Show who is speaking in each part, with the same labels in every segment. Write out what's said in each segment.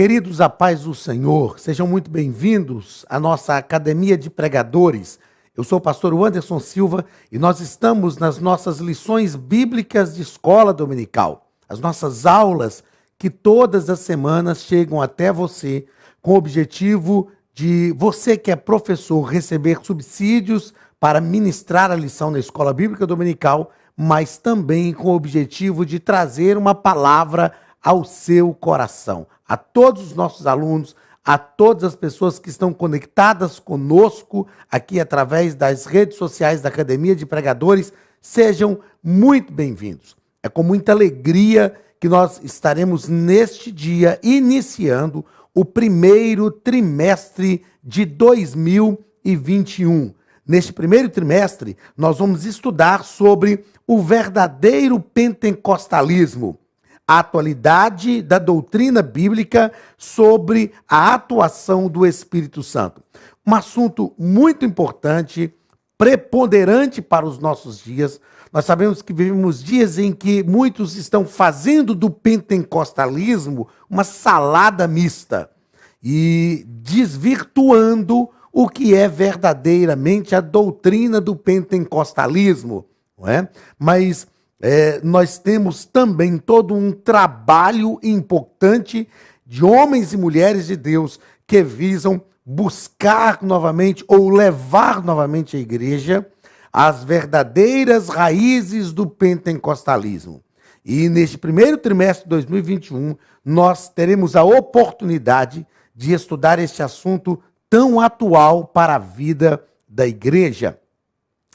Speaker 1: Queridos, a paz do Senhor, sejam muito bem-vindos à nossa Academia de Pregadores. Eu sou o pastor Anderson Silva e nós estamos nas nossas lições bíblicas de escola dominical. As nossas aulas que todas as semanas chegam até você com o objetivo de você que é professor receber subsídios para ministrar a lição na escola bíblica dominical, mas também com o objetivo de trazer uma palavra ao seu coração. A todos os nossos alunos, a todas as pessoas que estão conectadas conosco aqui através das redes sociais da Academia de Pregadores, sejam muito bem-vindos. É com muita alegria que nós estaremos neste dia iniciando o primeiro trimestre de 2021. Neste primeiro trimestre, nós vamos estudar sobre o verdadeiro pentecostalismo, a atualidade da doutrina bíblica sobre a atuação do Espírito Santo. Um assunto muito importante, preponderante para os nossos dias. Nós sabemos que vivemos dias em que muitos estão fazendo do pentecostalismo uma salada mista e desvirtuando o que é verdadeiramente a doutrina do pentecostalismo, não é? Mas nós temos também todo um trabalho importante de homens e mulheres de Deus que visam buscar novamente ou levar novamente a igreja às verdadeiras raízes do pentecostalismo. E neste primeiro trimestre de 2021, nós teremos a oportunidade de estudar este assunto tão atual para a vida da igreja.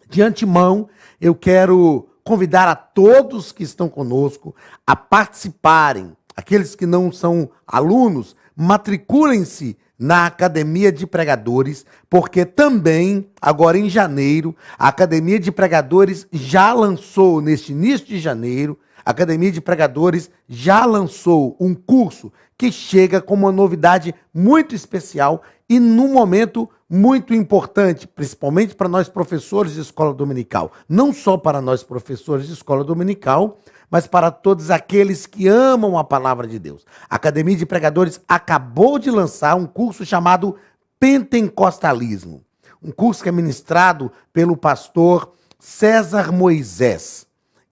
Speaker 1: De antemão, eu quero convidar a todos que estão conosco a participarem. Aqueles que não são alunos, matriculem-se na Academia de Pregadores, porque também, agora em janeiro, a Academia de Pregadores já lançou, neste início de janeiro, a Academia de Pregadores já lançou um curso que chega com uma novidade muito especial e num momento muito importante, principalmente para nós professores de escola dominical. Não só para nós professores de escola dominical, mas para todos aqueles que amam a palavra de Deus. A Academia de Pregadores acabou de lançar um curso chamado Pentecostalismo. Um curso que é ministrado pelo pastor César Moisés.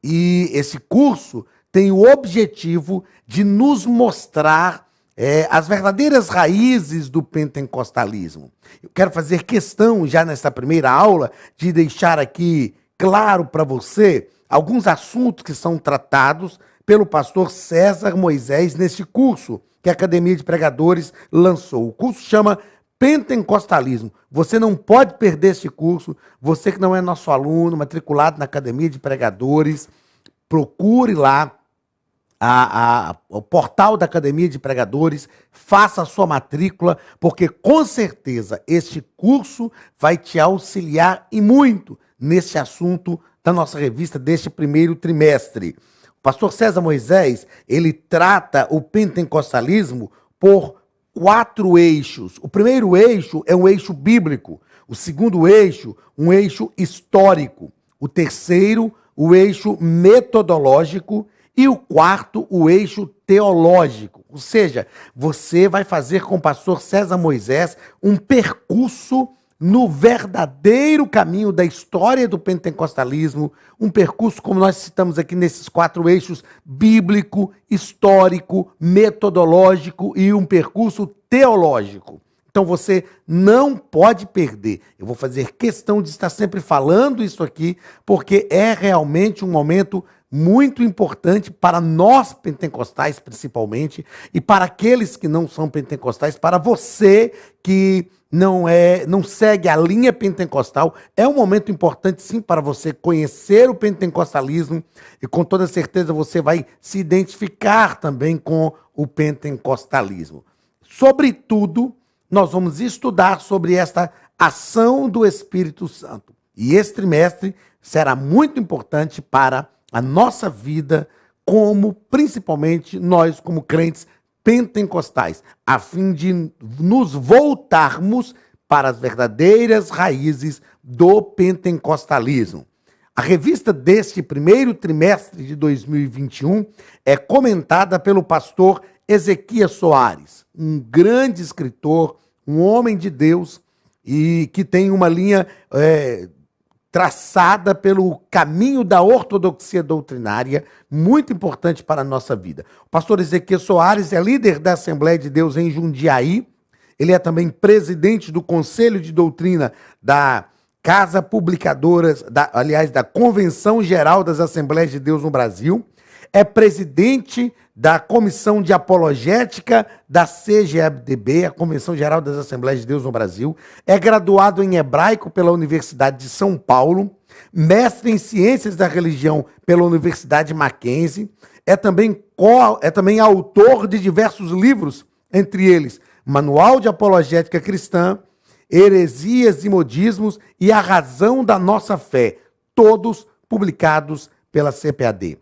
Speaker 1: E esse curso tem o objetivo de nos mostrar as verdadeiras raízes do pentecostalismo. Eu quero fazer questão, já nessa primeira aula, de deixar aqui claro para você alguns assuntos que são tratados pelo pastor César Moisés neste curso que a Academia de Pregadores lançou. O curso chama Pentecostalismo. Você não pode perder este curso. Você que não é nosso aluno, matriculado na Academia de Pregadores, procure lá o portal da Academia de Pregadores, faça a sua matrícula, porque com certeza este curso vai te auxiliar e muito nesse assunto da nossa revista deste primeiro trimestre. O pastor César Moisés, ele trata o pentecostalismo por 4 eixos. O primeiro eixo é um eixo bíblico, o segundo eixo, um eixo histórico, o terceiro, o eixo metodológico, e o quarto, o eixo teológico. Ou seja, você vai fazer com o pastor César Moisés um percurso no verdadeiro caminho da história do pentecostalismo, um percurso, como nós citamos aqui nesses 4 eixos, bíblico, histórico, metodológico e um percurso teológico. Então você não pode perder. Eu vou fazer questão de estar sempre falando isso aqui, porque é realmente um momento muito importante para nós pentecostais, principalmente, e para aqueles que não são pentecostais, para você que não segue a linha pentecostal, é um momento importante sim para você conhecer o pentecostalismo e com toda certeza você vai se identificar também com o pentecostalismo. Sobretudo, nós vamos estudar sobre esta ação do Espírito Santo. E esse trimestre será muito importante para a nossa vida, principalmente nós como crentes pentecostais, a fim de nos voltarmos para as verdadeiras raízes do pentecostalismo. A revista deste primeiro trimestre de 2021 é comentada pelo pastor Ezequias Soares, um grande escritor, um homem de Deus e que tem uma linha traçada pelo caminho da ortodoxia doutrinária, muito importante para a nossa vida. O pastor Ezequias Soares é líder da Assembleia de Deus em Jundiaí, ele é também presidente do Conselho de Doutrina da Casa Publicadora, da Convenção Geral das Assembleias de Deus no Brasil, é presidente da Comissão de Apologética da CGADB, a Convenção Geral das Assembleias de Deus no Brasil, é graduado em Hebraico pela Universidade de São Paulo, mestre em Ciências da Religião pela Universidade Mackenzie, é também autor de diversos livros, entre eles Manual de Apologética Cristã, Heresias e Modismos e A Razão da Nossa Fé, todos publicados pela CPAD.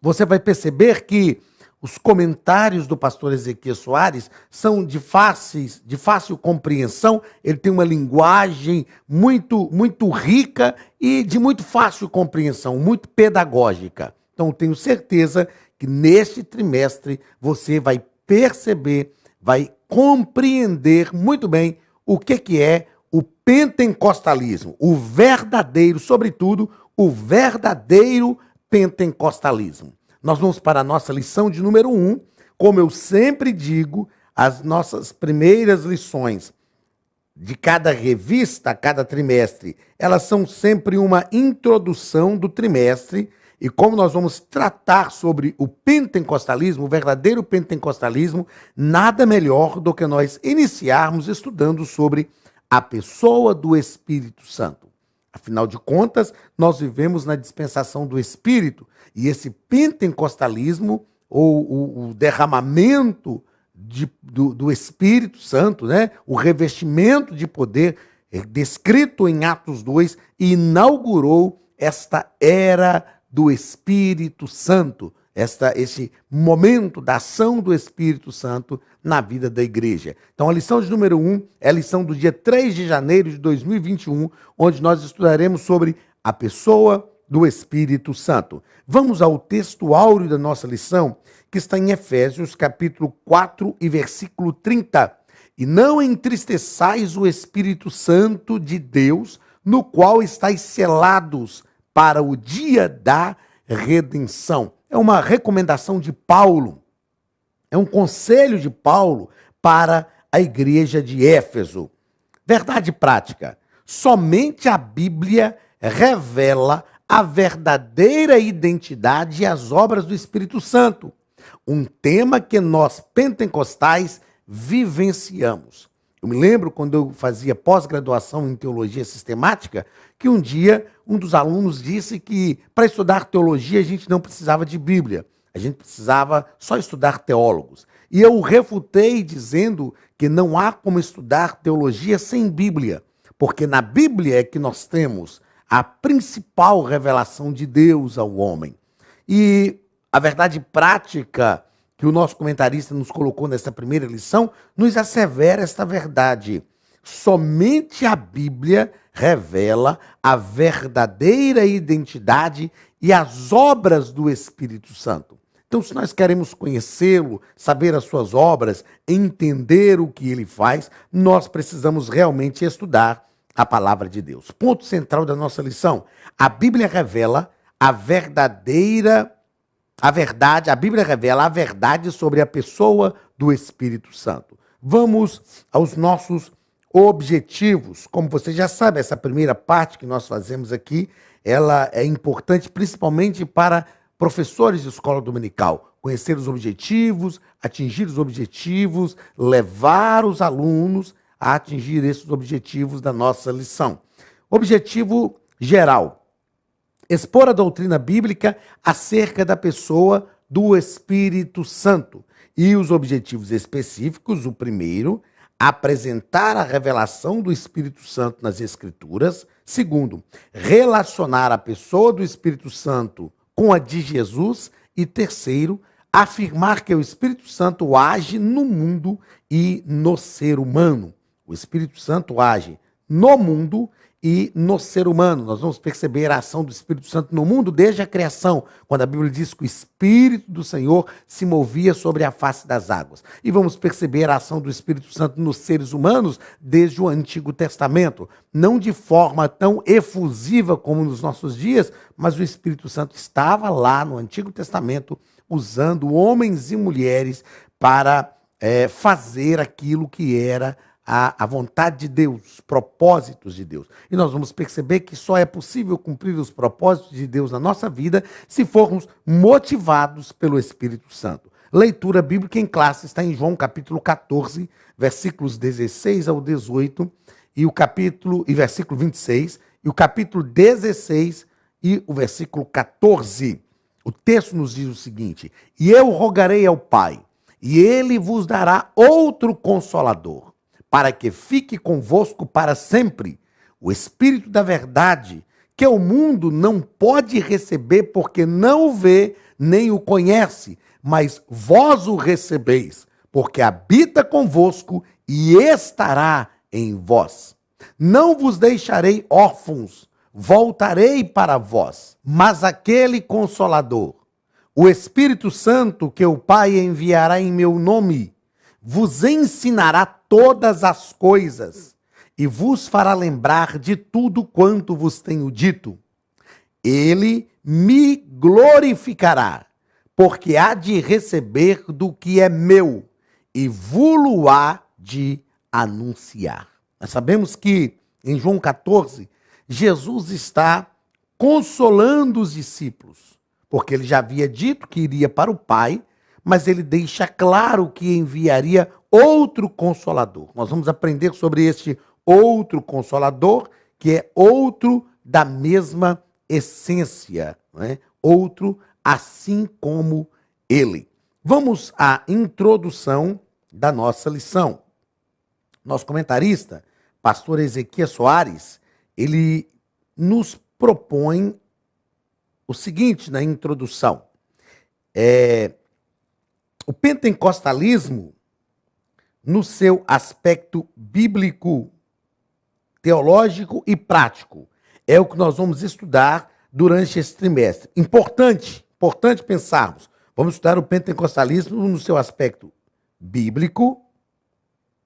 Speaker 1: Você vai perceber que os comentários do pastor Ezequias Soares são de fácil compreensão, ele tem uma linguagem muito rica e de muito fácil compreensão, muito pedagógica. Então, tenho certeza que neste trimestre você vai perceber, vai compreender muito bem o que é o pentecostalismo, o verdadeiro, sobretudo, o verdadeiro pentecostalismo. Nós vamos para a nossa lição de número 1. Como eu sempre digo, as nossas primeiras lições de cada revista, cada trimestre, elas são sempre uma introdução do trimestre. E como nós vamos tratar sobre o pentecostalismo, o verdadeiro pentecostalismo, nada melhor do que nós iniciarmos estudando sobre a pessoa do Espírito Santo. Afinal de contas, nós vivemos na dispensação do Espírito, e esse pentecostalismo, ou o derramamento do Espírito Santo, né? O revestimento de poder, descrito em Atos 2, inaugurou esta era do Espírito Santo, esse momento da ação do Espírito Santo na vida da igreja. Então, a lição de número 1 é a lição do dia 3 de janeiro de 2021, onde nós estudaremos sobre a pessoa do Espírito Santo. Vamos ao texto áureo da nossa lição, que está em Efésios, capítulo 4 e versículo 30. E não entristeçais o Espírito Santo de Deus, no qual estáis selados para o dia da redenção. É uma recomendação de Paulo, é um conselho de Paulo para a igreja de Éfeso. Verdade prática, somente a Bíblia revela a verdadeira identidade e as obras do Espírito Santo, um tema que nós pentecostais vivenciamos. Eu me lembro quando eu fazia pós-graduação em teologia sistemática, que um dia um dos alunos disse que para estudar teologia a gente não precisava de Bíblia, a gente precisava só estudar teólogos. E eu refutei dizendo que não há como estudar teologia sem Bíblia, porque na Bíblia é que nós temos a principal revelação de Deus ao homem. E a verdade prática que o nosso comentarista nos colocou nessa primeira lição, nos assevera esta verdade. Somente a Bíblia revela a verdadeira identidade e as obras do Espírito Santo. Então, se nós queremos conhecê-lo, saber as suas obras, entender o que ele faz, nós precisamos realmente estudar a palavra de Deus. Ponto central da nossa lição: a Bíblia revela a Bíblia revela a verdade sobre a pessoa do Espírito Santo. Vamos aos nossos objetivos. Como você já sabe, essa primeira parte que nós fazemos aqui, ela é importante principalmente para professores de escola dominical. Conhecer os objetivos, atingir os objetivos, levar os alunos a atingir esses objetivos da nossa lição. Objetivo geral: expor a doutrina bíblica acerca da pessoa do Espírito Santo. E os objetivos específicos: o primeiro, apresentar a revelação do Espírito Santo nas Escrituras. Segundo, relacionar a pessoa do Espírito Santo com a de Jesus. E terceiro, afirmar que o Espírito Santo age no mundo e no ser humano. O Espírito Santo age no mundo e no ser humano. Nós vamos perceber a ação do Espírito Santo no mundo desde a criação, quando a Bíblia diz que o Espírito do Senhor se movia sobre a face das águas. E vamos perceber a ação do Espírito Santo nos seres humanos desde o Antigo Testamento. Não de forma tão efusiva como nos nossos dias, mas o Espírito Santo estava lá no Antigo Testamento, usando homens e mulheres para fazer aquilo que era a vontade de Deus, os propósitos de Deus. E nós vamos perceber que só é possível cumprir os propósitos de Deus na nossa vida se formos motivados pelo Espírito Santo. Leitura bíblica em classe está em João capítulo 14, versículos 16 ao 18, e versículo 26, e o capítulo 16 e o versículo 14. O texto nos diz o seguinte: e eu rogarei ao Pai, e ele vos dará outro Consolador, para que fique convosco para sempre, o Espírito da verdade, que o mundo não pode receber porque não o vê nem o conhece, mas vós o recebeis, porque habita convosco e estará em vós. Não vos deixarei órfãos, voltarei para vós. Mas aquele Consolador, o Espírito Santo, que o Pai enviará em meu nome, vos ensinará todas as coisas e vos fará lembrar de tudo quanto vos tenho dito. Ele me glorificará, porque há de receber do que é meu e vulo há de anunciar. Nós sabemos que em João 14, Jesus está consolando os discípulos, porque ele já havia dito que iria para o Pai, mas ele deixa claro que enviaria outro Consolador. Nós vamos aprender sobre este outro Consolador, que é outro da mesma essência, né? Outro assim como ele. Vamos à introdução da nossa lição. Nosso comentarista, pastor Ezequias Soares, ele nos propõe o seguinte na introdução. O pentecostalismo, no seu aspecto bíblico, teológico e prático, é o que nós vamos estudar durante esse trimestre. Importante pensarmos. Vamos estudar o pentecostalismo no seu aspecto bíblico,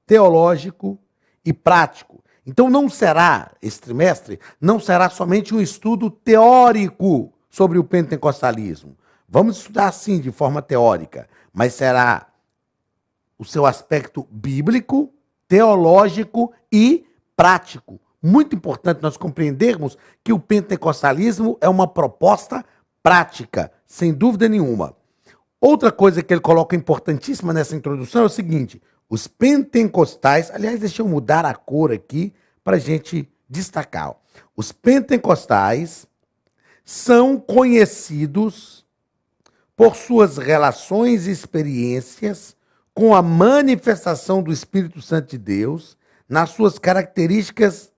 Speaker 1: teológico e prático. Então esse trimestre não será somente um estudo teórico sobre o pentecostalismo. Vamos estudar sim de forma teórica, mas será o seu aspecto bíblico, teológico e prático. Muito importante nós compreendermos que o pentecostalismo é uma proposta prática, sem dúvida nenhuma. Outra coisa que ele coloca importantíssima nessa introdução é o seguinte: os pentecostais, aliás, deixa eu mudar a cor aqui para a gente destacar. Os pentecostais são conhecidos por suas relações e experiências com a manifestação do Espírito Santo de Deus, nas suas características,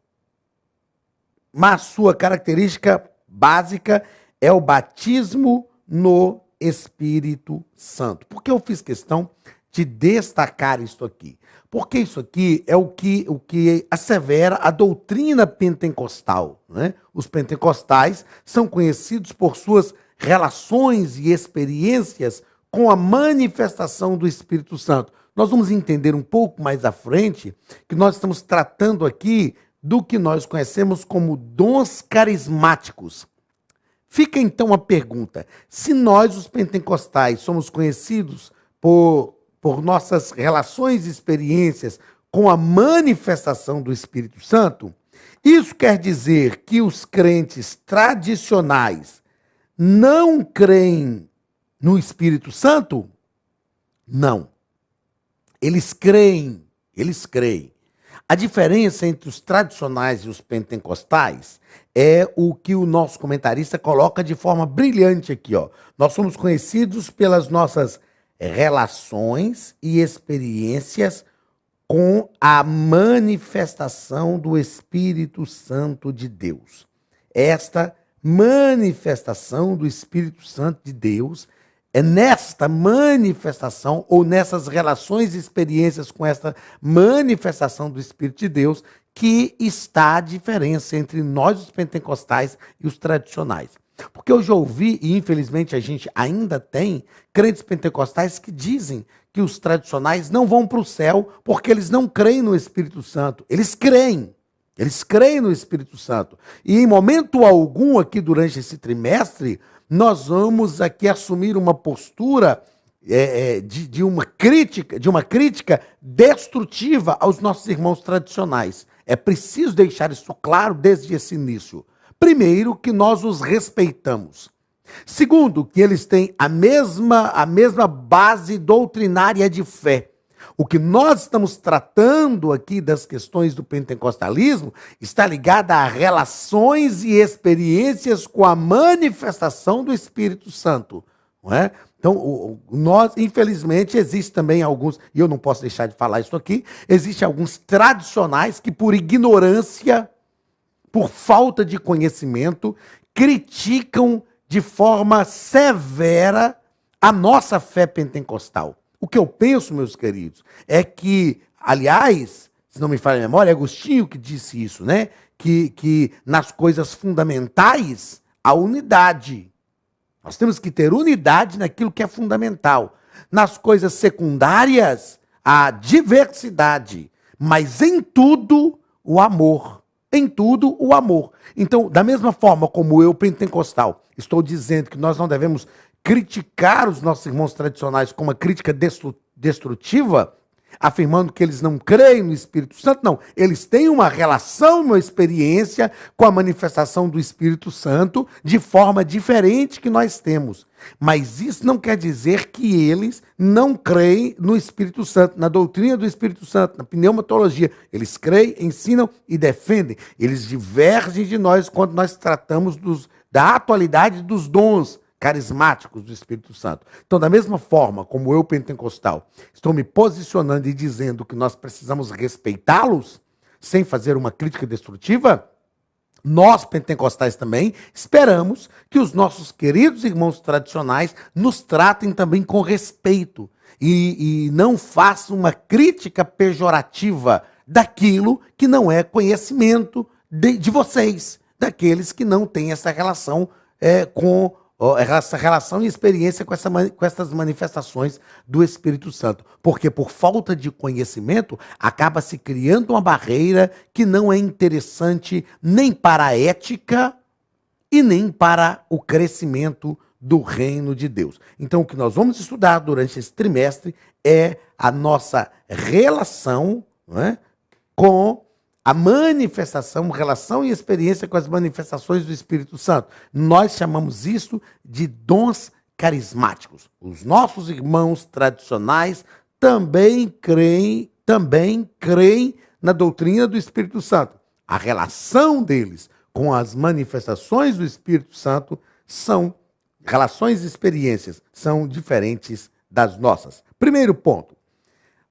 Speaker 1: mas sua característica básica é o batismo no Espírito Santo. Por que eu fiz questão de destacar isso aqui? Porque isso aqui é o que assevera a doutrina pentecostal, né? Os pentecostais são conhecidos por suas relações e experiências com a manifestação do Espírito Santo. Nós vamos entender um pouco mais à frente que nós estamos tratando aqui do que nós conhecemos como dons carismáticos. Fica então a pergunta: se nós, os pentecostais, somos conhecidos por nossas relações e experiências com a manifestação do Espírito Santo, isso quer dizer que os crentes tradicionais não creem no Espírito Santo? Não. Eles creem. A diferença entre os tradicionais e os pentecostais é o que o nosso comentarista coloca de forma brilhante aqui, ó. Nós somos conhecidos pelas nossas relações e experiências com a manifestação do Espírito Santo de Deus. Esta manifestação do Espírito Santo de Deus é nesta manifestação ou nessas relações e experiências com esta manifestação do Espírito de Deus que está a diferença entre nós, os pentecostais, e os tradicionais. Porque eu já ouvi, e infelizmente a gente ainda tem, crentes pentecostais que dizem que os tradicionais não vão para o céu porque eles não creem no Espírito Santo. Eles creem no Espírito Santo. E em momento algum aqui durante esse trimestre, nós vamos aqui assumir uma postura de uma crítica destrutiva aos nossos irmãos tradicionais. É preciso deixar isso claro desde esse início. Primeiro, que nós os respeitamos. Segundo, que eles têm a mesma base doutrinária de fé. O que nós estamos tratando aqui das questões do pentecostalismo está ligado a relações e experiências com a manifestação do Espírito Santo, não é? Então, nós, infelizmente, existe também alguns, e eu não posso deixar de falar isso aqui, existem alguns tradicionais que, por ignorância, por falta de conhecimento, criticam de forma severa a nossa fé pentecostal. O que eu penso, meus queridos, é que, aliás, se não me falha a memória, é Agostinho que disse isso, né? Que nas coisas fundamentais, há unidade. Nós temos que ter unidade naquilo que é fundamental. Nas coisas secundárias, há diversidade. Mas em tudo, o amor. Em tudo, o amor. Então, da mesma forma como eu, pentecostal, estou dizendo que nós não devemos criticar os nossos irmãos tradicionais com uma crítica destrutiva, afirmando que eles não creem no Espírito Santo. Não, eles têm uma relação, uma experiência com a manifestação do Espírito Santo de forma diferente que nós temos. Mas isso não quer dizer que eles não creem no Espírito Santo, na doutrina do Espírito Santo, na pneumatologia. Eles creem, ensinam e defendem. Eles divergem de nós quando nós tratamos da atualidade dos dons carismáticos do Espírito Santo. Então, da mesma forma como eu, pentecostal, estou me posicionando e dizendo que nós precisamos respeitá-los, sem fazer uma crítica destrutiva, nós, pentecostais também, esperamos que os nossos queridos irmãos tradicionais nos tratem também com respeito e não façam uma crítica pejorativa daquilo que não é conhecimento de vocês, daqueles que não têm essa relação essa relação e experiência com essas manifestações do Espírito Santo. Porque por falta de conhecimento, acaba se criando uma barreira que não é interessante nem para a ética e nem para o crescimento do reino de Deus. Então, o que nós vamos estudar durante esse trimestre é a nossa relação, não é, com a manifestação, relação e experiência com as manifestações do Espírito Santo. Nós chamamos isso de dons carismáticos. Os nossos irmãos tradicionais também creem na doutrina do Espírito Santo. A relação deles com as manifestações do Espírito Santo são relações e experiências, são diferentes das nossas. Primeiro ponto,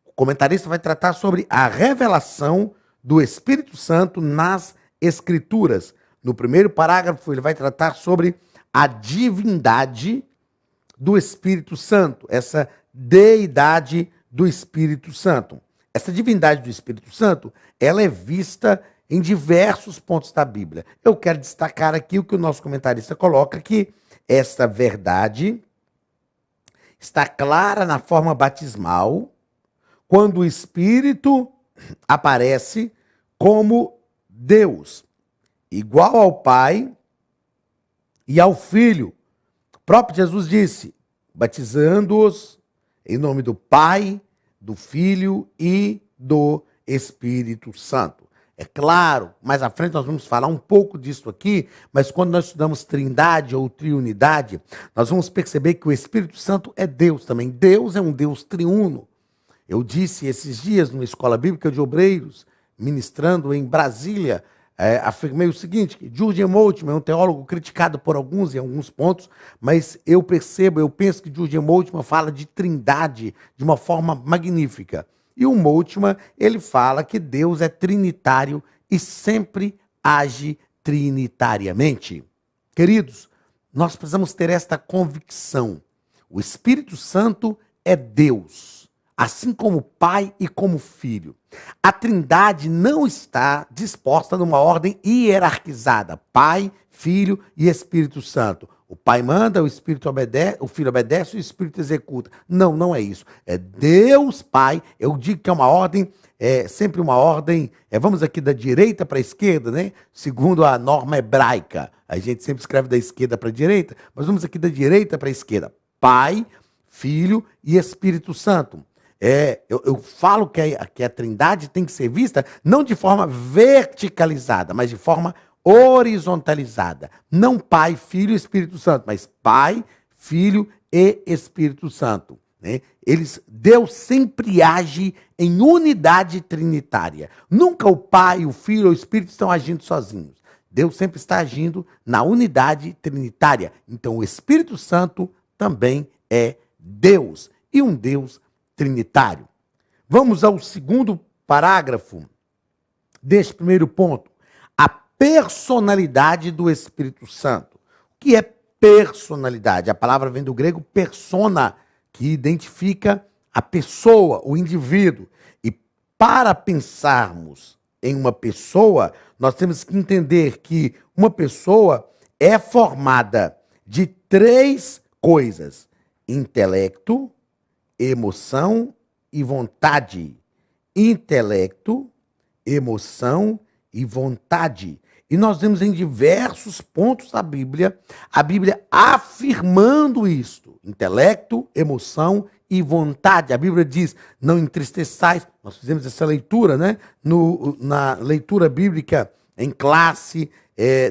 Speaker 1: o comentarista vai tratar sobre a revelação do Espírito Santo nas Escrituras. No primeiro parágrafo, ele vai tratar sobre a divindade do Espírito Santo, essa deidade do Espírito Santo. Essa divindade do Espírito Santo, ela é vista em diversos pontos da Bíblia. Eu quero destacar aqui o que o nosso comentarista coloca, que essa verdade está clara na forma batismal, quando o Espírito aparece como Deus, igual ao Pai e ao Filho. O próprio Jesus disse, batizando-os em nome do Pai, do Filho e do Espírito Santo. É claro, mais à frente nós vamos falar um pouco disso aqui, mas quando nós estudamos trindade ou triunidade, nós vamos perceber que o Espírito Santo é Deus também. Deus é um Deus triuno. Eu disse esses dias numa escola bíblica de obreiros, ministrando em Brasília, afirmei o seguinte, que Jurgen Moltmann é um teólogo criticado por alguns em alguns pontos, mas eu penso que Jurgen Moltmann fala de trindade de uma forma magnífica. E o Moltmann, ele fala que Deus é trinitário e sempre age trinitariamente. Queridos, nós precisamos ter esta convicção. O Espírito Santo é Deus. assim como Pai e como Filho. A Trindade não está disposta numa ordem hierarquizada: Pai, Filho e Espírito Santo. O Pai manda, o Espírito obedece, o Filho obedece e o Espírito executa. Não, não é isso. É Deus Pai. Eu digo que é uma ordem, sempre uma ordem, vamos aqui da direita para a esquerda, né? Segundo a norma hebraica. A gente sempre escreve da esquerda para a direita, mas vamos aqui da direita para a esquerda. Pai, Filho e Espírito Santo. Eu falo que a Trindade tem que ser vista não de forma verticalizada, mas de forma horizontalizada. Não Pai, Filho e Espírito Santo, mas Pai, Filho e Espírito Santo. Né? Deus sempre age em unidade trinitária. Nunca o Pai, o Filho ou o Espírito estão agindo sozinhos. Deus sempre está agindo na unidade trinitária. Então o Espírito Santo também é Deus e um Deus trinitário. Vamos ao segundo parágrafo deste primeiro ponto. A personalidade do Espírito Santo. O que é personalidade? A palavra vem do grego persona, que identifica a pessoa, o indivíduo. E para pensarmos em uma pessoa, nós temos que entender que uma pessoa é formada de 3 coisas: intelecto, emoção e vontade. Intelecto, emoção e vontade. E nós vemos em diversos pontos da Bíblia, a Bíblia afirmando isto: intelecto, emoção e vontade. A Bíblia diz: não entristeçais. Nós fizemos essa leitura, né? Na leitura bíblica em classe,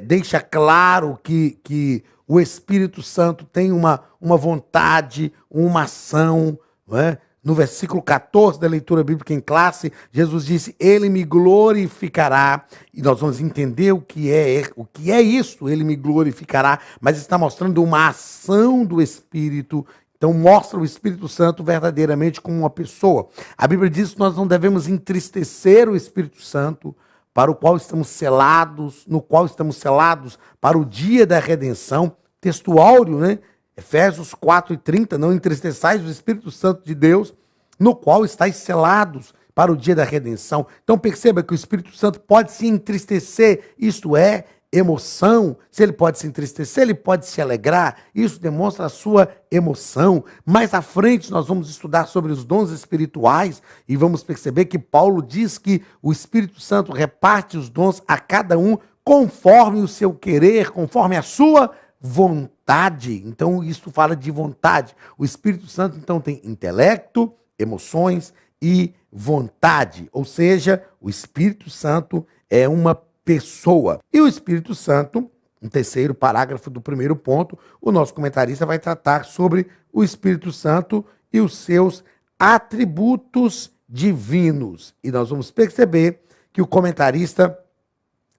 Speaker 1: deixa claro que o Espírito Santo tem uma vontade, uma ação, não é? No versículo 14 da leitura bíblica em classe, Jesus disse: ele me glorificará. E nós vamos entender o que é isso, ele me glorificará. Mas está mostrando uma ação do Espírito. Então mostra o Espírito Santo verdadeiramente como uma pessoa. A Bíblia diz que nós não devemos entristecer o Espírito Santo, para o qual estamos selados, no qual estamos selados para o dia da redenção. Texto áureo, né? Efésios 4:30, não entristeçais o Espírito Santo de Deus, no qual estáis selados para o dia da redenção. Então perceba que o Espírito Santo pode se entristecer, isto é, emoção. Se ele pode se entristecer, ele pode se alegrar, isso demonstra a sua emoção. Mais à frente nós vamos estudar sobre os dons espirituais e vamos perceber que Paulo diz que o Espírito Santo reparte os dons a cada um conforme o seu querer, conforme a sua vontade. Então isso fala de vontade. O Espírito Santo então tem intelecto, emoções e vontade. Ou seja, o Espírito Santo é uma pessoa. E o Espírito Santo, no terceiro parágrafo do primeiro ponto, o nosso comentarista vai tratar sobre o Espírito Santo e os seus atributos divinos. E nós vamos perceber que o comentarista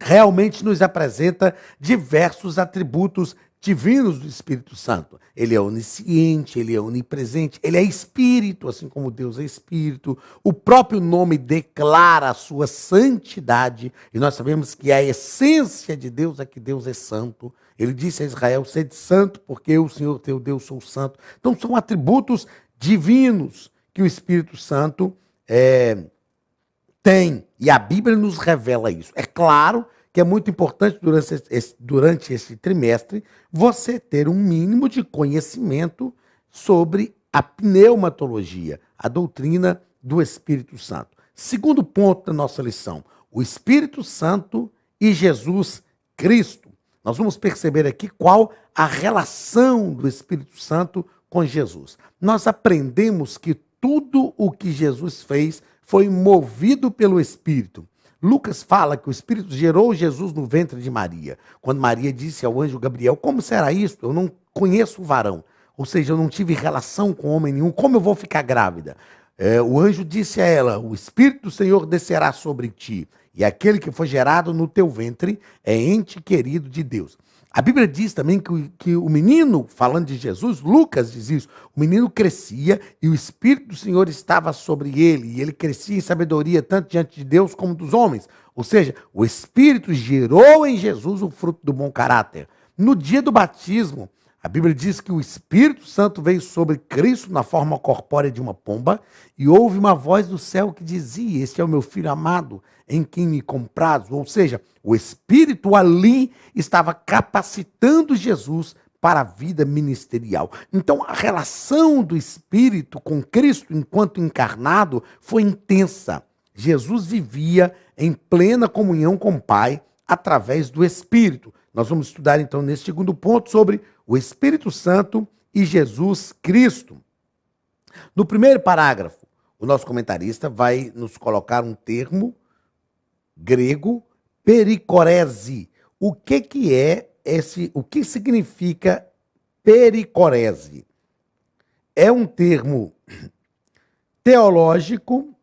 Speaker 1: realmente nos apresenta diversos atributos divinos do Espírito Santo. Ele é onisciente, ele é onipresente, ele é espírito, assim como Deus é espírito. O próprio nome declara a sua santidade, e nós sabemos que a essência de Deus é que Deus é santo. Ele disse a Israel: sede santo, porque eu, o Senhor teu Deus, sou santo. Então são atributos divinos que o Espírito Santo tem, e a Bíblia nos revela isso. É claro que é muito importante durante esse trimestre você ter um mínimo de conhecimento sobre a pneumatologia, a doutrina do Espírito Santo. Segundo ponto da nossa lição: o Espírito Santo e Jesus Cristo. Nós vamos perceber aqui qual a relação do Espírito Santo com Jesus. Nós aprendemos que tudo o que Jesus fez foi movido pelo Espírito. Lucas fala que o Espírito gerou Jesus no ventre de Maria. Quando Maria disse ao anjo Gabriel: como será isso? Eu não conheço o varão. Ou seja, eu não tive relação com homem nenhum. Como eu vou ficar grávida? O anjo disse a ela: o Espírito do Senhor descerá sobre ti, e aquele que foi gerado no teu ventre é ente querido de Deus. A Bíblia diz também que o menino, falando de Jesus, Lucas diz isso: o menino crescia e o Espírito do Senhor estava sobre ele, e ele crescia em sabedoria tanto diante de Deus como dos homens. Ou seja, o Espírito gerou em Jesus o fruto do bom caráter. No dia do batismo, A Bíblia diz que o Espírito Santo veio sobre Cristo na forma corpórea de uma pomba e houve uma voz do céu que dizia: este é o meu filho amado, em quem me comprazo. Ou seja, o Espírito ali estava capacitando Jesus para a vida ministerial. Então, a relação do Espírito com Cristo enquanto encarnado foi intensa. Jesus vivia em plena comunhão com o Pai através do Espírito. Nós vamos estudar então nesse segundo ponto sobre o Espírito Santo e Jesus Cristo. No primeiro parágrafo, o nosso comentarista vai nos colocar um termo grego, pericorese. O que é esse? O que significa pericorese? É um termo teológico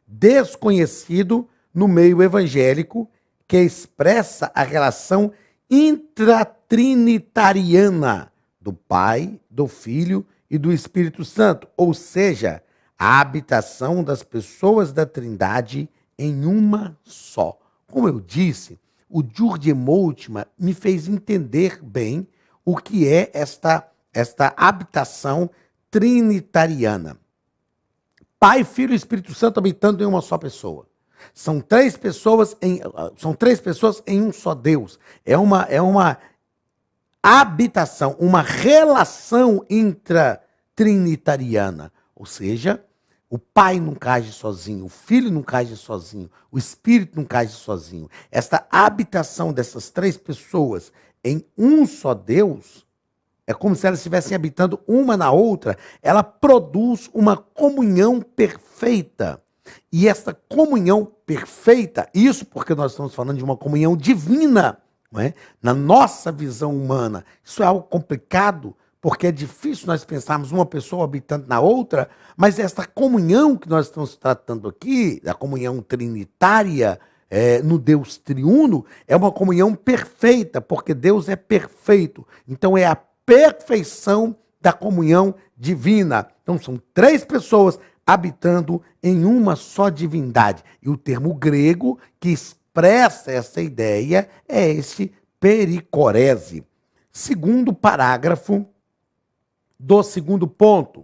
Speaker 1: desconhecido no meio evangélico que expressa a relação intratrinitariana do Pai, do Filho e do Espírito Santo, ou seja, a habitação das pessoas da Trindade em uma só. Como eu disse, o Jurgen Moltmann me fez entender bem o que é esta habitação trinitariana. Pai, Filho e Espírito Santo habitando em uma só pessoa. São três pessoas em um só Deus. É uma habitação, uma relação intratrinitariana. Ou seja, o Pai nunca age sozinho, o Filho nunca age sozinho, o Espírito nunca age sozinho. Esta habitação dessas três pessoas em um só Deus é como se elas estivessem habitando uma na outra. Ela produz uma comunhão perfeita. E essa comunhão perfeita, isso porque nós estamos falando de uma comunhão divina, não é? Na nossa visão humana, isso é algo complicado, porque é difícil nós pensarmos uma pessoa habitando na outra, mas essa comunhão que nós estamos tratando aqui, a comunhão trinitária, no Deus triuno, é uma comunhão perfeita, porque Deus é perfeito. Então é a perfeição da comunhão divina. Então são três pessoas habitando em uma só divindade. E o termo grego que expressa essa ideia é esse pericorese. Segundo parágrafo do segundo ponto.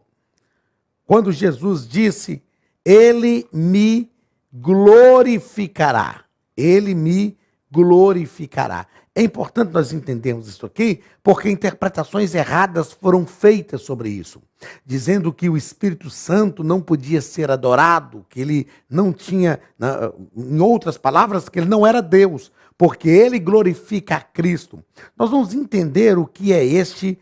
Speaker 1: Quando Jesus disse: ele me glorificará. Ele me glorificará. É importante nós entendermos isso aqui, porque interpretações erradas foram feitas sobre isso, dizendo que o Espírito Santo não podia ser adorado, que ele não tinha, em outras palavras, que ele não era Deus, porque ele glorifica a Cristo. Nós vamos entender o que é esse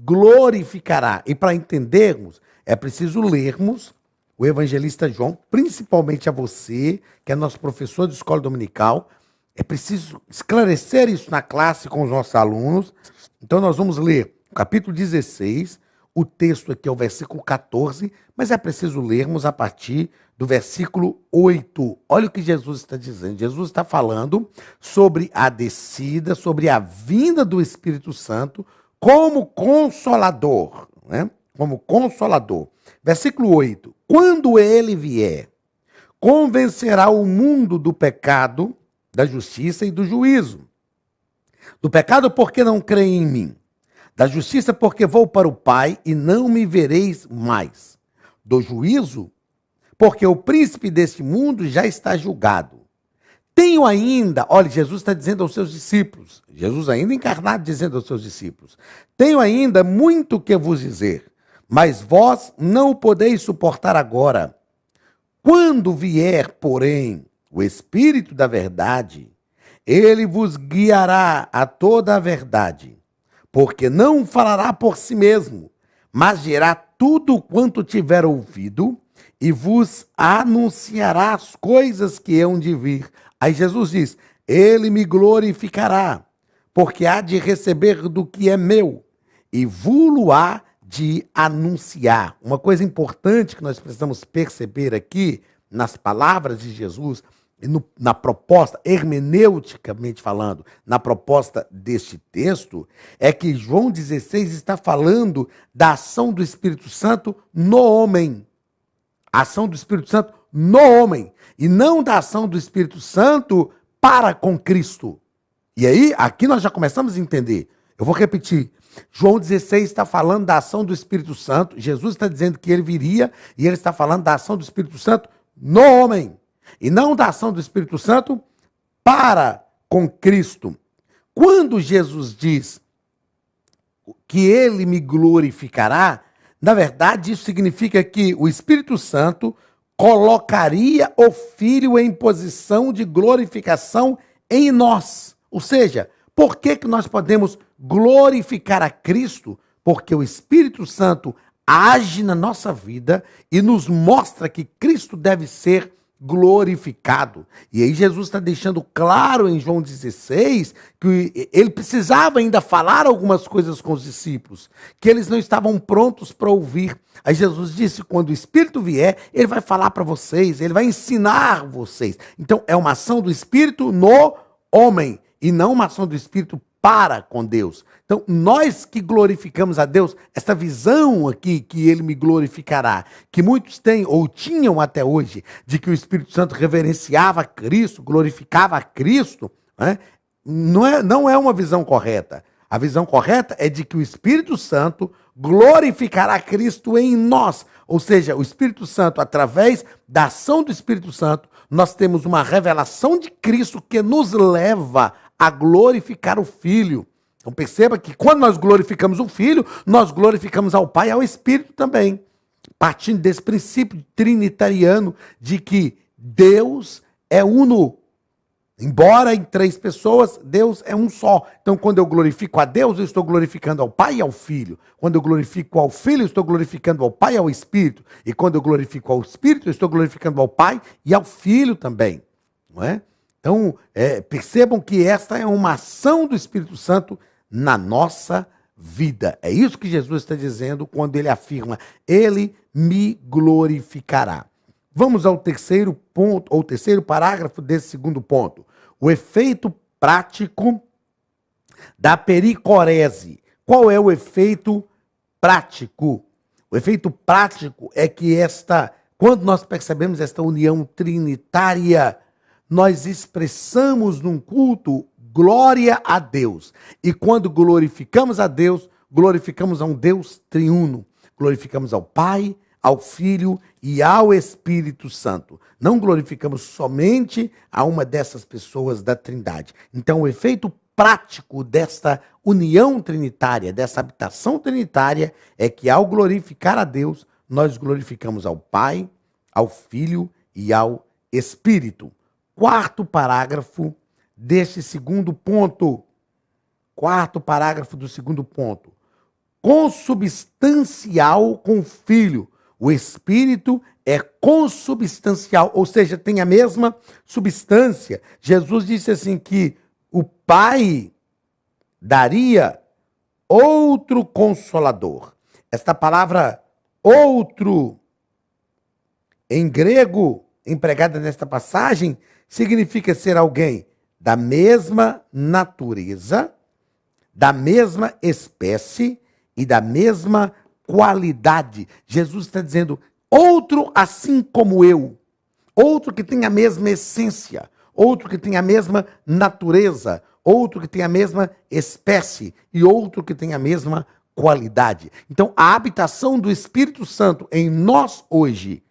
Speaker 1: glorificará. E para entendermos, é preciso lermos o evangelista João, principalmente a você, que é nosso professor de escola dominical. É preciso esclarecer isso na classe com os nossos alunos. Então nós vamos ler o capítulo 16, o texto aqui é o versículo 14, mas é preciso lermos a partir do versículo 8. Olha o que Jesus está dizendo. Jesus está falando sobre a descida, sobre a vinda do Espírito Santo como consolador, né? Como consolador. Versículo 8. Quando ele vier, convencerá o mundo do pecado, da justiça e do juízo. Do pecado, porque não creem em mim. Da justiça, porque vou para o Pai e não me vereis mais. Do juízo, porque o príncipe deste mundo já está julgado. Tenho ainda, olha, Jesus está dizendo aos seus discípulos, Jesus ainda encarnado dizendo aos seus discípulos, tenho ainda muito que vos dizer, mas vós não o podeis suportar agora. Quando vier, porém, o Espírito da verdade, ele vos guiará a toda a verdade, porque não falará por si mesmo, mas dirá tudo quanto tiver ouvido e vos anunciará as coisas que hão de vir. Aí Jesus diz, ele me glorificará, porque há de receber do que é meu e vou-lo-á de anunciar. Uma coisa importante que nós precisamos perceber aqui nas palavras de Jesus, na proposta, hermeneuticamente falando, na proposta deste texto, é que João 16 está falando da ação do Espírito Santo no homem. A ação do Espírito Santo no homem. E não da ação do Espírito Santo para com Cristo. E aí, aqui nós já começamos a entender. Eu vou repetir. João 16 está falando da ação do Espírito Santo. Jesus está dizendo que ele viria e ele está falando da ação do Espírito Santo no homem. E não da ação do Espírito Santo para com Cristo. Quando Jesus diz que ele me glorificará, na verdade isso significa que o Espírito Santo colocaria o Filho em posição de glorificação em nós. Ou seja, por que nós podemos glorificar a Cristo? Porque o Espírito Santo age na nossa vida e nos mostra que Cristo deve ser glorificado. E aí Jesus está deixando claro em João 16 que ele precisava ainda falar algumas coisas com os discípulos, que eles não estavam prontos para ouvir. Aí Jesus disse, quando o Espírito vier, ele vai falar para vocês, ele vai ensinar vocês. Então é uma ação do Espírito no homem e não uma ação do Espírito para com Deus. Então, nós que glorificamos a Deus, essa visão aqui que ele me glorificará, que muitos têm ou tinham até hoje, de que o Espírito Santo reverenciava a Cristo, glorificava a Cristo, né? Não é uma visão correta. A visão correta é de que o Espírito Santo glorificará Cristo em nós. Ou seja, o Espírito Santo, através da ação do Espírito Santo, nós temos uma revelação de Cristo que nos leva a glorificar o Filho. Então perceba que quando nós glorificamos o Filho, nós glorificamos ao Pai e ao Espírito também. Partindo desse princípio trinitariano de que Deus é uno. Embora em três pessoas, Deus é um só. Então quando eu glorifico a Deus, eu estou glorificando ao Pai e ao Filho. Quando eu glorifico ao Filho, eu estou glorificando ao Pai e ao Espírito. E quando eu glorifico ao Espírito, eu estou glorificando ao Pai e ao Filho também. Não é? Então, percebam que esta é uma ação do Espírito Santo na nossa vida. É isso que Jesus está dizendo quando ele afirma, ele me glorificará. Vamos ao terceiro ponto, ou terceiro parágrafo desse segundo ponto. O efeito prático da pericorese. Qual é o efeito prático? O efeito prático é que quando nós percebemos esta união trinitária, nós expressamos num culto glória a Deus. E quando glorificamos a Deus, glorificamos a um Deus triuno. Glorificamos ao Pai, ao Filho e ao Espírito Santo. Não glorificamos somente a uma dessas pessoas da Trindade. Então, o efeito prático desta união trinitária, dessa habitação trinitária, é que ao glorificar a Deus, nós glorificamos ao Pai, ao Filho e ao Espírito. Quarto parágrafo deste segundo ponto. Quarto parágrafo do segundo ponto. Consubstancial com o Filho. O Espírito é consubstancial, ou seja, tem a mesma substância. Jesus disse assim que o Pai daria outro Consolador. Esta palavra outro, em grego, empregada nesta passagem, significa ser alguém da mesma natureza, da mesma espécie e da mesma qualidade. Jesus está dizendo, outro assim como eu, outro que tem a mesma essência, outro que tem a mesma natureza, outro que tem a mesma espécie e outro que tem a mesma qualidade. Então, a habitação do Espírito Santo em nós hoje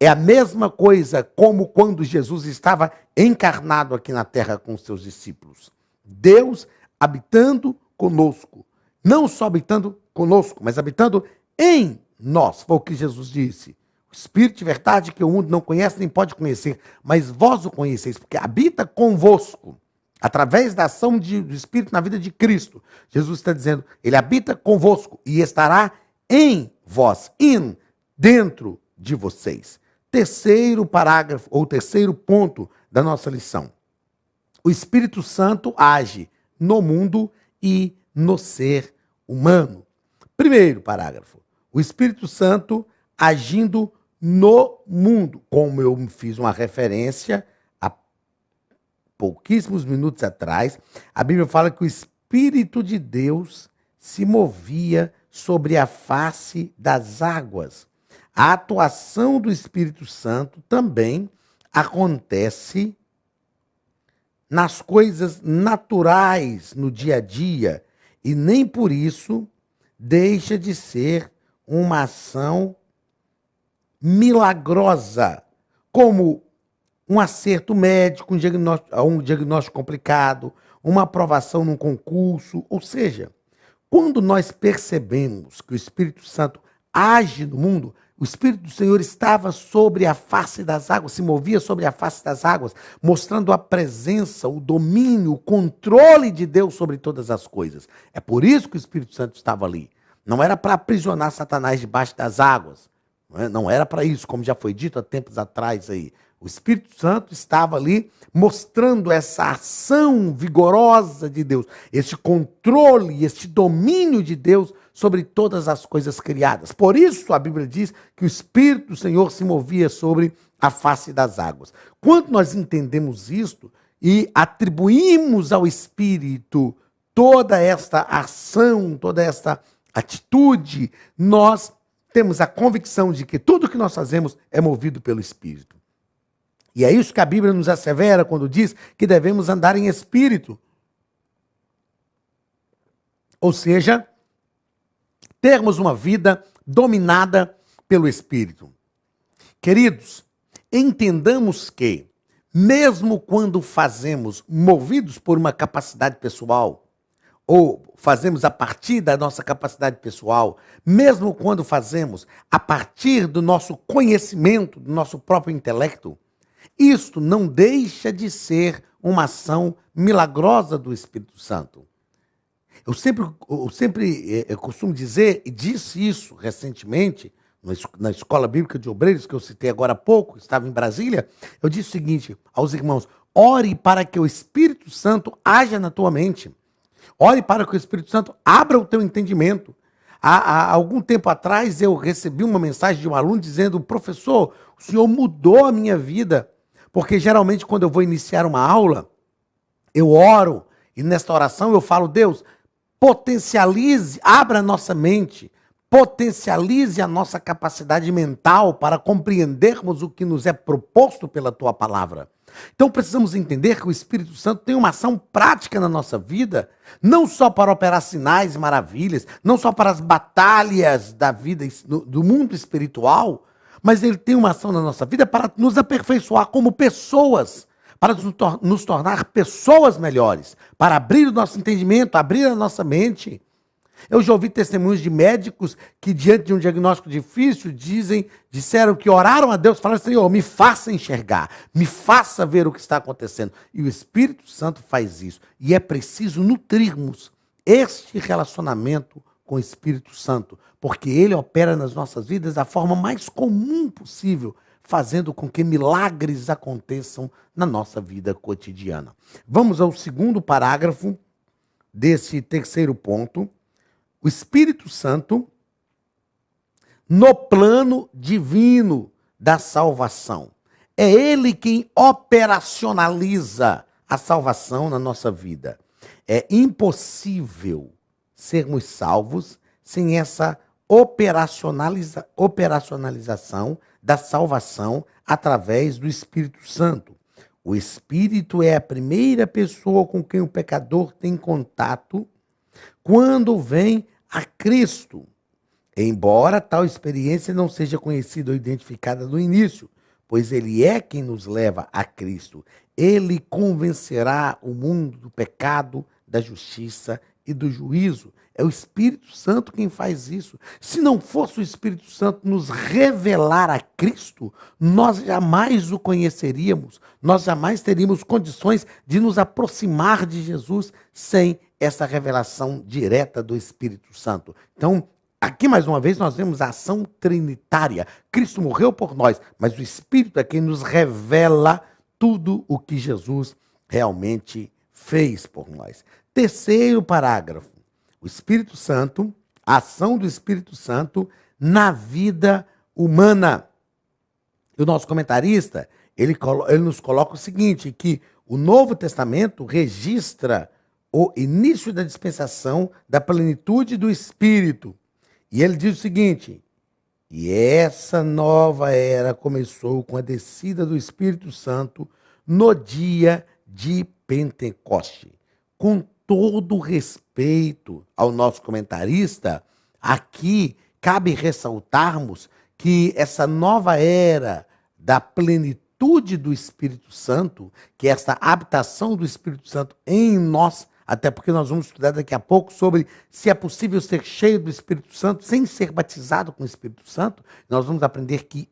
Speaker 1: é a mesma coisa como quando Jesus estava encarnado aqui na terra com seus discípulos. Deus habitando conosco. Não só habitando conosco, mas habitando em nós. Foi o que Jesus disse. O Espírito de verdade que o mundo não conhece nem pode conhecer, mas vós o conheceis, porque habita convosco. Através da ação do Espírito na vida de Cristo. Jesus está dizendo, ele habita convosco e estará em vós, dentro de vocês. Terceiro parágrafo, ou terceiro ponto da nossa lição. O Espírito Santo age no mundo e no ser humano. Primeiro parágrafo. O Espírito Santo agindo no mundo. Como eu fiz uma referência há pouquíssimos minutos atrás, a Bíblia fala que o Espírito de Deus se movia sobre a face das águas. A atuação do Espírito Santo também acontece nas coisas naturais, no dia a dia. e nem por isso deixa de ser uma ação milagrosa, como um acerto médico, um diagnóstico complicado, uma aprovação num concurso. Ou seja, quando nós percebemos que o Espírito Santo age no mundo, o Espírito do Senhor estava sobre a face das águas, se movia sobre a face das águas, mostrando a presença, o domínio, o controle de Deus sobre todas as coisas. É por isso que o Espírito Santo estava ali. Não era para aprisionar Satanás debaixo das águas. Não era para isso, como já foi dito há tempos atrás aí. O Espírito Santo estava ali mostrando essa ação vigorosa de Deus, esse controle, esse domínio de Deus sobre todas as coisas criadas. Por isso a Bíblia diz que o Espírito do Senhor se movia sobre a face das águas. Quando nós entendemos isto e atribuímos ao Espírito toda esta ação, toda esta atitude, nós temos a convicção de que tudo que nós fazemos é movido pelo Espírito. E é isso que a Bíblia nos assevera quando diz que devemos andar em espírito. Ou seja, termos uma vida dominada pelo Espírito. Queridos, entendamos que, mesmo quando fazemos movidos por uma capacidade pessoal, ou fazemos a partir da nossa capacidade pessoal, mesmo quando fazemos a partir do nosso conhecimento, do nosso próprio intelecto, isto não deixa de ser uma ação milagrosa do Espírito Santo. Eu sempre costumo dizer, e disse isso recentemente, na Escola Bíblica de Obreiros, que eu citei agora há pouco, estava em Brasília, eu disse o seguinte aos irmãos: ore para que o Espírito Santo haja na tua mente. Ore para que o Espírito Santo abra o teu entendimento. Há algum tempo atrás eu recebi uma mensagem de um aluno dizendo: professor, o senhor mudou a minha vida. Porque geralmente quando eu vou iniciar uma aula, eu oro e nesta oração eu falo: Deus, potencialize, abra a nossa mente, potencialize a nossa capacidade mental para compreendermos o que nos é proposto pela tua palavra. Então precisamos entender que o Espírito Santo tem uma ação prática na nossa vida, não só para operar sinais e maravilhas, não só para as batalhas da vida, do mundo espiritual, mas ele tem uma ação na nossa vida para nos aperfeiçoar como pessoas, para nos tornar pessoas melhores, para abrir o nosso entendimento, abrir a nossa mente. Eu já ouvi testemunhos de médicos que, diante de um diagnóstico difícil, disseram que oraram a Deus, falaram: Senhor, me faça enxergar, me faça ver o que está acontecendo. E o Espírito Santo faz isso. E é preciso nutrirmos este relacionamento com o Espírito Santo, porque ele opera nas nossas vidas da forma mais comum possível, fazendo com que milagres aconteçam na nossa vida cotidiana. Vamos ao segundo parágrafo desse terceiro ponto. O Espírito Santo no plano divino da salvação. É ele quem operacionaliza a salvação na nossa vida. É impossível sermos salvos sem essa operacionalização da salvação através do Espírito Santo. O Espírito é a primeira pessoa com quem o pecador tem contato quando vem a Cristo, embora tal experiência não seja conhecida ou identificada no início, pois ele é quem nos leva a Cristo. Ele convencerá o mundo do pecado, da justiça e do juízo. É o Espírito Santo quem faz isso. Se não fosse o Espírito Santo nos revelar a Cristo, nós jamais o conheceríamos, nós jamais teríamos condições de nos aproximar de Jesus sem essa revelação direta do Espírito Santo. Então, aqui mais uma vez nós vemos a ação trinitária. Cristo morreu por nós, mas o Espírito é quem nos revela tudo o que Jesus realmente fez por nós. Terceiro parágrafo. O Espírito Santo, a ação do Espírito Santo na vida humana. E o nosso comentarista, ele nos coloca o seguinte, que o Novo Testamento registra o início da dispensação da plenitude do Espírito. E ele diz o seguinte: e essa nova era começou com a descida do Espírito Santo no dia de Pentecoste, com todo o respeito respeito ao nosso comentarista, aqui cabe ressaltarmos que essa nova era da plenitude do Espírito Santo, que é essa habitação do Espírito Santo em nós, até porque nós vamos estudar daqui a pouco sobre se é possível ser cheio do Espírito Santo sem ser batizado com o Espírito Santo. Nós vamos aprender que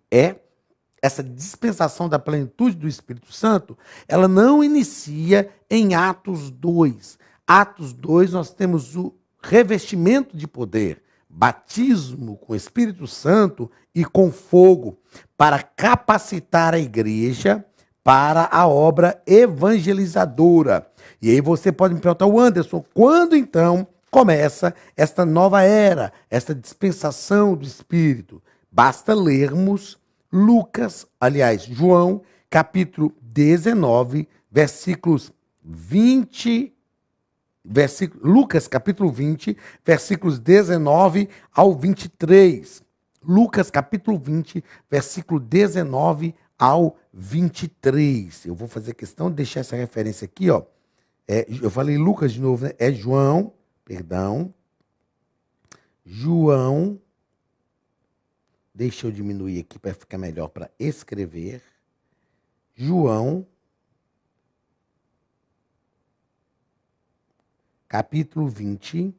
Speaker 1: essa dispensação da plenitude do Espírito Santo, ela não inicia em Atos 2. Atos 2 nós temos o revestimento de poder, batismo com o Espírito Santo e com fogo, para capacitar a igreja para a obra evangelizadora. E aí você pode me perguntar, Anderson, quando então começa esta nova era, esta dispensação do Espírito? Basta lermos João, capítulo 19, versículos 20, Lucas, capítulo 20, versículos 19 ao 23. Lucas, capítulo 20, versículo 19 ao 23. Eu vou fazer questão de deixar essa referência aqui, ó. Eu falei Lucas de novo, né? É João, perdão. João. Deixa eu diminuir aqui para ficar melhor para escrever. João, capítulo 20,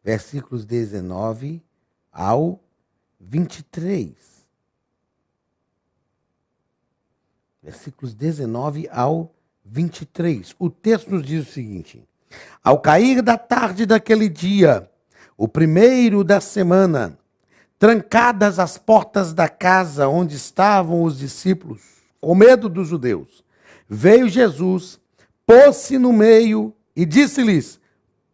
Speaker 1: versículos 19 ao 23. Versículos 19 ao 23. O texto nos diz o seguinte: ao cair da tarde daquele dia, o primeiro da semana, trancadas as portas da casa onde estavam os discípulos, com medo dos judeus, veio Jesus, pôs-se no meio e disse-lhes: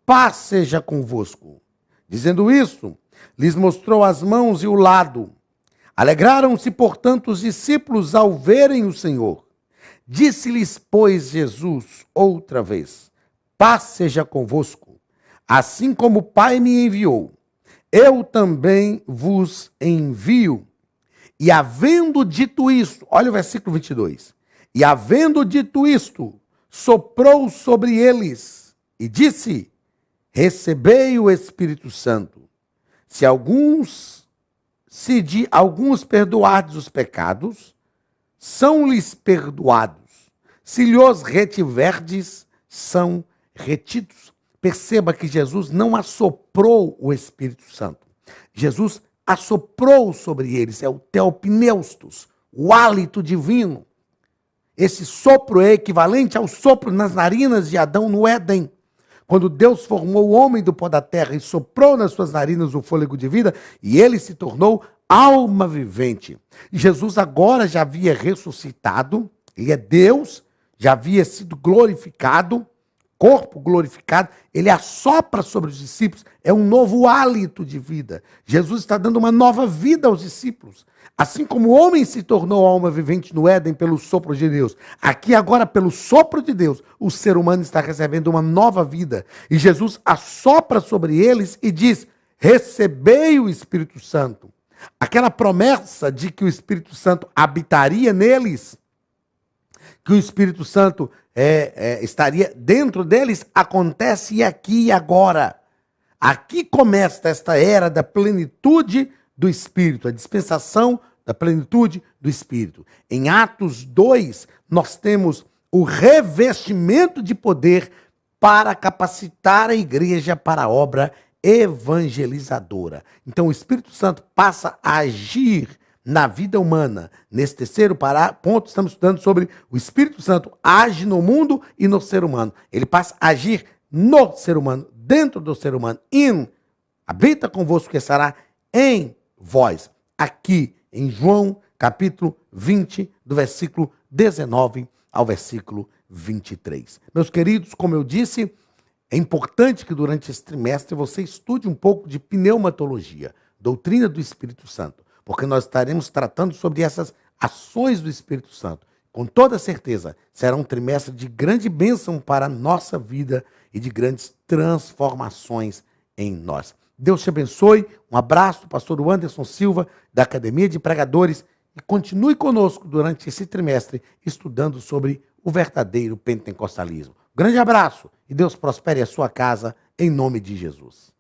Speaker 1: paz seja convosco. Dizendo isso, lhes mostrou as mãos e o lado. Alegraram-se, portanto, os discípulos ao verem o Senhor. Disse-lhes, pois, Jesus outra vez: paz seja convosco. Assim como o Pai me enviou, eu também vos envio. E havendo dito isto, olha o versículo 22. E havendo dito isto, soprou sobre eles e disse: recebei o Espírito Santo. Se de alguns perdoardes os pecados, são-lhes perdoados. Se lhos retiverdes, são retidos. Perceba que Jesus não assoprou o Espírito Santo. Jesus assoprou sobre eles, é o teopneustos, o hálito divino. Esse sopro é equivalente ao sopro nas narinas de Adão no Éden. Quando Deus formou o homem do pó da terra e soprou nas suas narinas o fôlego de vida, e ele se tornou alma vivente. Jesus agora já havia ressuscitado, ele é Deus, já havia sido glorificado, corpo glorificado, ele assopra sobre os discípulos, é um novo hálito de vida. Jesus está dando uma nova vida aos discípulos. Assim como o homem se tornou alma vivente no Éden pelo sopro de Deus, aqui agora pelo sopro de Deus, o ser humano está recebendo uma nova vida. E Jesus assopra sobre eles e diz: recebei o Espírito Santo. Aquela promessa de que o Espírito Santo habitaria neles, que o Espírito Santo estaria dentro deles, acontece aqui e agora. Aqui começa esta era da plenitude do Espírito, a dispensação da plenitude do Espírito. Em Atos 2, nós temos o revestimento de poder para capacitar a igreja para a obra evangelizadora. Então o Espírito Santo passa a agir na vida humana. Nesse terceiro ponto, estamos estudando sobre o Espírito Santo age no mundo e no ser humano. Ele passa a agir no ser humano, dentro do ser humano. Habita convosco que estará em vós. Aqui em João, capítulo 20, do versículo 19 ao versículo 23. Meus queridos, como eu disse, é importante que durante esse trimestre você estude um pouco de pneumatologia, doutrina do Espírito Santo, porque nós estaremos tratando sobre essas ações do Espírito Santo. Com toda certeza, será um trimestre de grande bênção para a nossa vida e de grandes transformações em nós. Deus te abençoe. Um abraço do pastor Anderson Silva, da Academia de Pregadores, e continue conosco durante esse trimestre, estudando sobre o verdadeiro pentecostalismo. Grande abraço e Deus prospere a sua casa em nome de Jesus.